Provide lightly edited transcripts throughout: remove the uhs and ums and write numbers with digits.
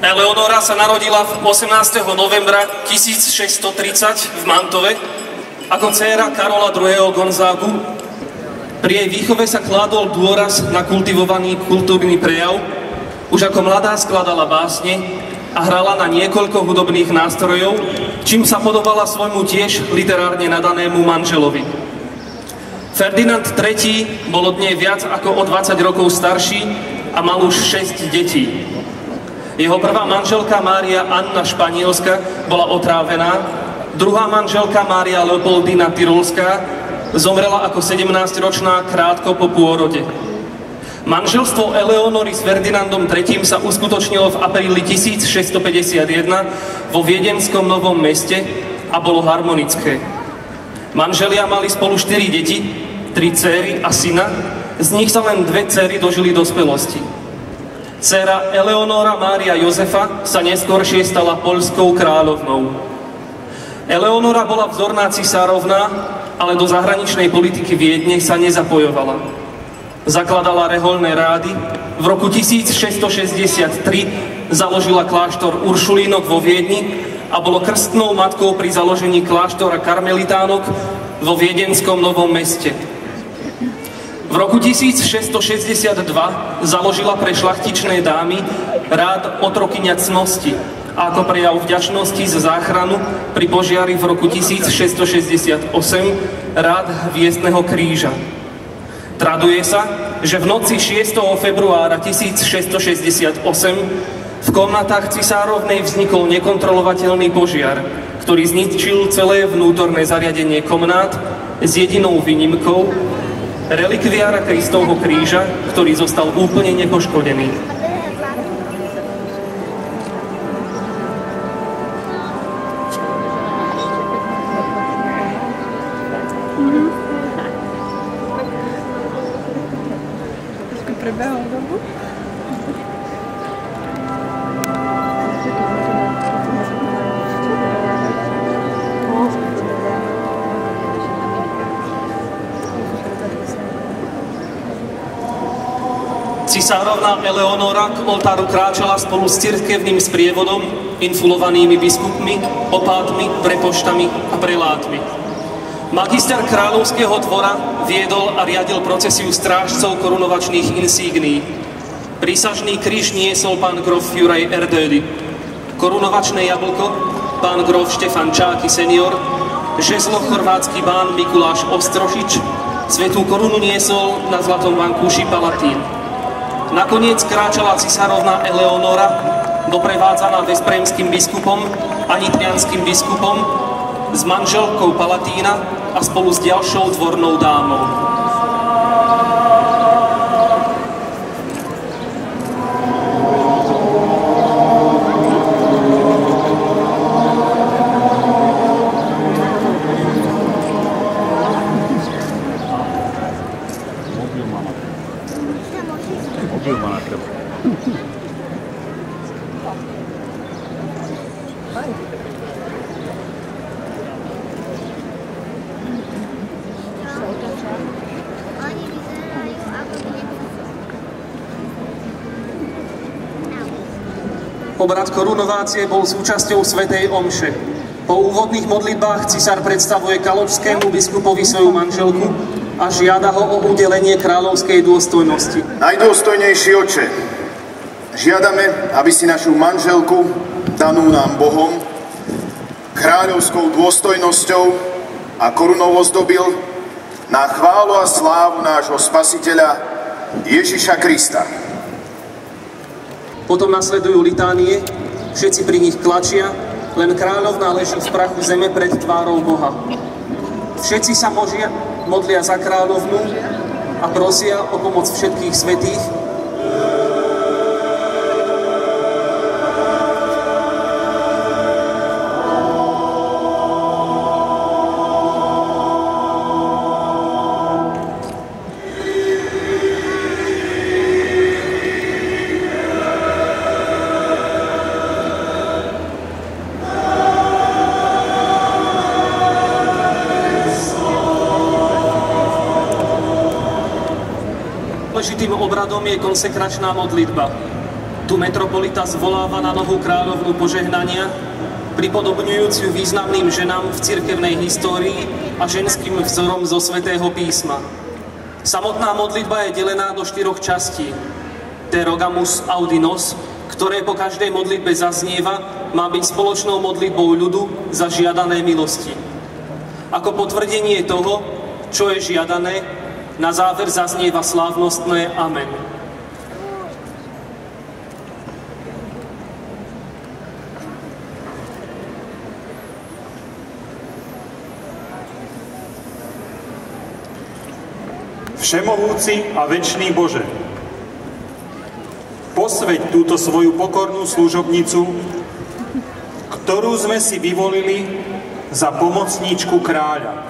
Eleonora sa narodila 18. novembra 1630 v Mantove ako dcéra Karola II. Gonzágu. Pri jej výchove sa kládol dôraz na kultivovaný kultúrny prejav. Už ako mladá skladala básne a hrala na niekoľko hudobných nástrojov, čím sa podobala svojmu tiež literárne nadanému manželovi. Ferdinand III. Bol od nej viac ako o 20 rokov starší a mal už 6 detí. Jeho prvá manželka Mária Anna Španielska bola otrávená, druhá manželka Mária Leopoldina Tyrolská zomrela ako 17-ročná krátko po pôrode. Manželstvo Eleonory s Ferdinandom III. Sa uskutočnilo v apríli 1651 vo viedenskom Novom Meste a bolo harmonické. Manželia mali spolu 4 deti, 3 dcéry a syna, z nich sa len 2 dcéry dožili dospelosti. Dcéra Eleonora Mária Jozefa sa neskôršie stala poľskou kráľovnou. Eleonora bola vzorná cisárovna, ale do zahraničnej politiky Viedne sa nezapojovala. Zakladala rehoľné rády, v roku 1663 založila kláštor Uršulínok vo Viedni a bolo krstnou matkou pri založení kláštora Karmelitánok vo viedenskom Novom Meste. V roku 1662 založila pre šlachtičné dámy rád otrokyňa cnosti a ako prejav vďačnosti za záchranu pri požiari v roku 1668 rád Hviezdneho kríža. Traduje sa, že v noci 6. februára 1668 v komnatách cisárovnej vznikol nekontrolovateľný požiar, ktorý zničil celé vnútorné zariadenie komnát s jedinou výnimkou relikviára Kristovho kríža, ktorý zostal úplne nepoškodený. Prebehol dobu? Cisárovna Eleonora k oltáru kráčala spolu s cirkevným sprievodom, infulovanými biskupmi, opátmi, prepoštami a prelátmi. Magister kráľovského dvora viedol a riadil procesiu strážcov korunovačných insígnií. Prísažný kríž niesol pán grof Juraj Erdődy, korunovačné jablko pán grof Štefan Čáky senior, žezlo chorvátsky bán Mikuláš Ostrošič, svätú korunu niesol na zlatom vankúši Palatín. Nakoniec kráčala cisárovna Eleonora, doprevádzaná veszprémským biskupom a nitrianským biskupom, s manželkou Palatína a spolu s ďalšou dvornou dámou. Obrad korunovácie bol súčasťou svätej omše. Po úvodných modlitbách cisár predstavuje kaločskému biskupovi svoju manželku a žiada ho o udelenie kráľovskej dôstojnosti. Najdôstojnejší oče, žiadame, aby si našu manželku, danú nám Bohom, kráľovskou dôstojnosťou a korunou ozdobil na chválu a slávu nášho Spasiteľa Ježiša Krista. Potom nasledujú litánie, všetci pri nich klačia, len kráľovná leží v prachu zeme pred tvárou Boha. Všetci sa modlia za kráľovnú a prosia o pomoc všetkých svätých. Dôležitým obradom je konsekračná modlitba. Tu metropolita zvoláva na novú kráľovnú požehnania, pripodobňujúc ju významným ženám v cirkevnej histórii a ženským vzorom zo Svätého písma. Samotná modlitba je delená do 4 častí. Te rogamus audinos, ktoré po každej modlitbe zaznieva, má byť spoločnou modlitbou ľudu za žiadané milosti. Ako potvrdenie toho, čo je žiadané, na záver zaznieva slávnostné Amen. Všemohúci a večný Bože, posväť túto svoju pokornú služobnicu, ktorú sme si vyvolili za pomocníčku kráľa,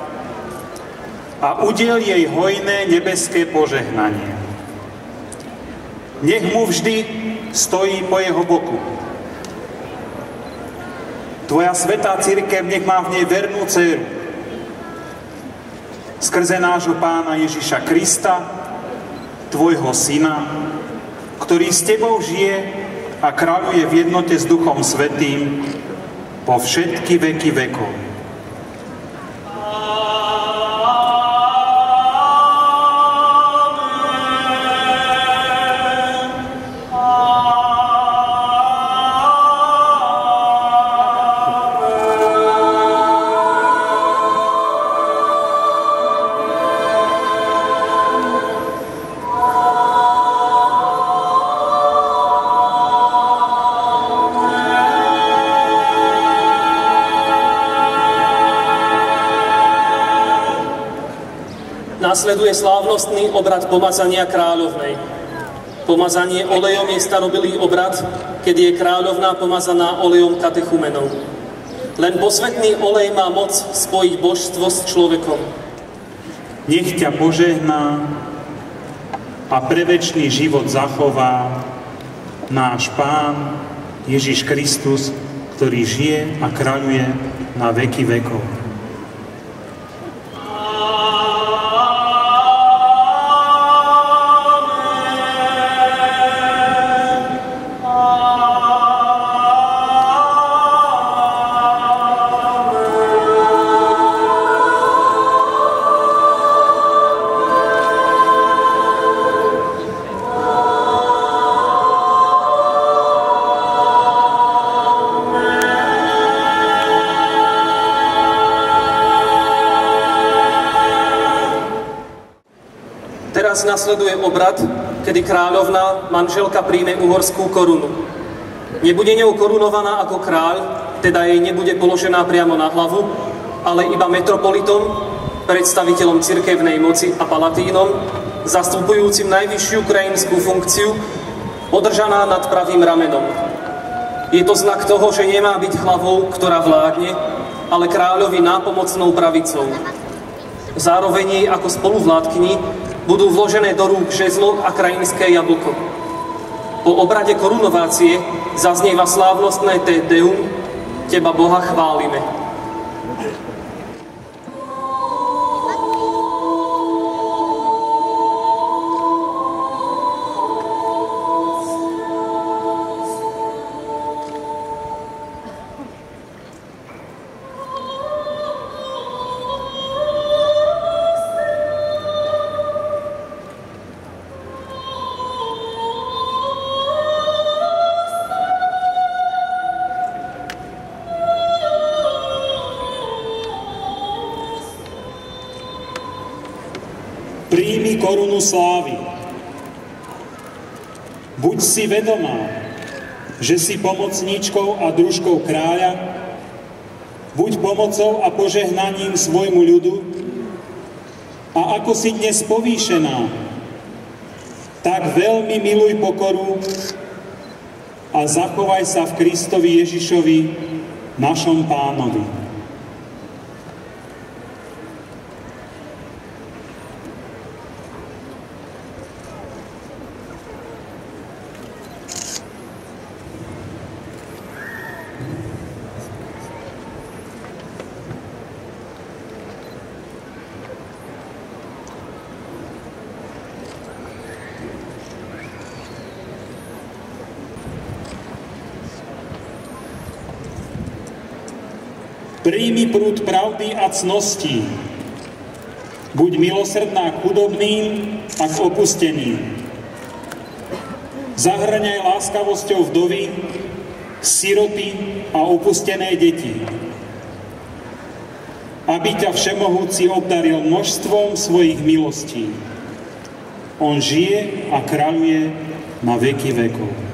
a udiel jej hojné nebeské požehnanie. Nech mu vždy stojí po jeho boku. Tvoja svätá cirkev nech má v nej vernú dcéru, skrze nášho Pána Ježiša Krista, tvojho Syna, ktorý s tebou žije a kráľuje v jednote s Duchom Svätým po všetky veky vekov. Nasleduje slávnostný obrad pomazania kráľovnej. Pomazanie olejom je starobilý obrad, keď je kráľovná pomazaná olejom katechumenov. Len posvätný olej má moc spojiť božstvo s človekom. Nech ťa požehná a pre večný život zachová náš Pán Ježiš Kristus, ktorý žije a kráľuje na veky vekov. Teraz nasleduje obrad, kedy kráľovná, manželka, príjme uhorskú korunu. Nebude ňou korunovaná ako kráľ, teda jej nebude položená priamo na hlavu, ale iba metropolitom, predstaviteľom cirkevnej moci a palatínom, zastupujúcim najvyššiu krajinskú funkciu, podržaná nad pravým ramenom. Je to znak toho, že nemá byť hlavou, ktorá vládne, ale kráľovi nápomocnou pravicou. Zároveň jej ako spoluvládkyni budú vložené do rúk žezlo a krajinské jablko. Po obrade korunovácie zaznieva slávnostné Te Deum, Teba Boha chválime. Príjmi korunu slávy. Buď si vedomá, že si pomocníčkou a družkou kráľa, buď pomocou a požehnaním svojmu ľudu, a ako si dnes povýšená, tak veľmi miluj pokoru a zachovaj sa v Kristovi Ježišovi, našom Pánovi. Príjmi prúd pravdy a cností. Buď milosrdná k chudobným a k opusteným. Zahrňaj láskavosťou vdovy, siroty a opustené deti. Aby ťa Všemohúci obdaril množstvom svojich milostí. On žije a kráľuje na veky vekov.